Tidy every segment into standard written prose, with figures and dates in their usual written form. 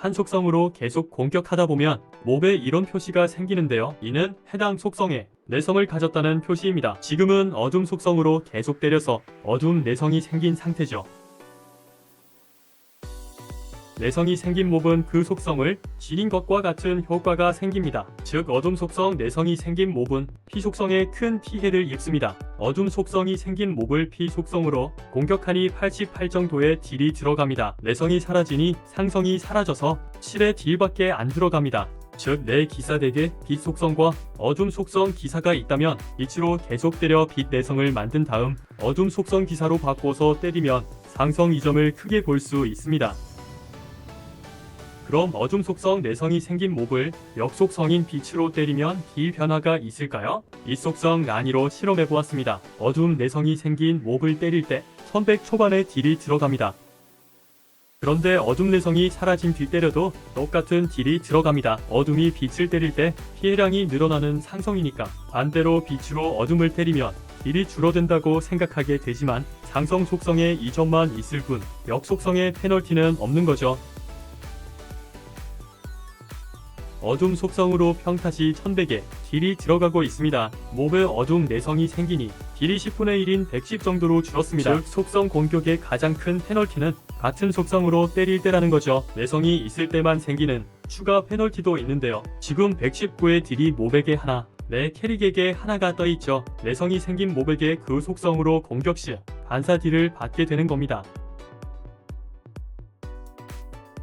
한 속성으로 계속 공격하다 보면 몹에 이런 표시가 생기는데요. 이는 해당 속성에 내성을 가졌다는 표시입니다. 지금은 어둠 속성으로 계속 때려서 어둠 내성이 생긴 상태죠. 내성이 생긴 몹은 그 속성을 지닌 것과 같은 효과가 생깁니다. 즉 어둠 속성 내성이 생긴 몹은 피 속성에 큰 피해를 입습니다. 어둠 속성이 생긴 몹을 피 속성으로 공격하니 88 정도의 딜이 들어갑니다. 내성이 사라지니 상성이 사라져서 7의 딜밖에 안 들어갑니다. 즉 내 기사덱에 빛 속성과 어둠 속성 기사가 있다면 빛으로 계속 때려 빛 내성을 만든 다음 어둠 속성 기사로 바꿔서 때리면 상성 이점을 크게 볼 수 있습니다. 그럼 어둠 속성 내성이 생긴 몹을 역 속성인 빛으로 때리면 딜 변화가 있을까요? 이 속성 난이로 실험해보았습니다. 어둠 내성이 생긴 몹을 때릴 때 1100 초반의 딜이 들어갑니다. 그런데 어둠 내성이 사라진 빛 때려도 똑같은 딜이 들어갑니다. 어둠이 빛을 때릴 때 피해량이 늘어나는 상성이니까 반대로 빛으로 어둠을 때리면 딜이 줄어든다고 생각하게 되지만 상성 속성에 이 점만 있을 뿐 역 속성의 페널티는 없는 거죠. 어둠 속성으로 평타시 1100에 딜이 들어가고 있습니다. 몹의 어둠 내성이 생기니 딜이 10분의 1인 110 정도로 줄었습니다. 즉 속성 공격의 가장 큰 페널티는 같은 속성으로 때릴 때라는 거죠. 내성이 있을 때만 생기는 추가 페널티도 있는데요. 지금 119의 딜이 몹에게 하나, 내 캐릭에게 하나가 떠있죠. 내성이 생긴 몹에게 그 속성으로 공격 시 반사 딜을 받게 되는 겁니다.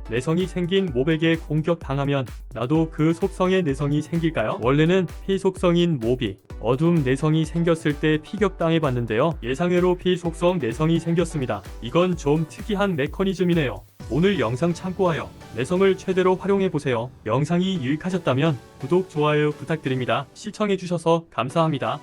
내성이 생긴 몹에게 공격당하면 나도 그 속성의 내성이 생길까요? 원래는 피 속성인 몹이 어둠 내성이 생겼을 때 피격당해봤는데요. 예상외로 피 속성 내성이 생겼습니다. 이건 좀 특이한 메커니즘이네요. 오늘 영상 참고하여 내성을 최대로 활용해보세요. 영상이 유익하셨다면 구독, 좋아요 부탁드립니다. 시청해주셔서 감사합니다.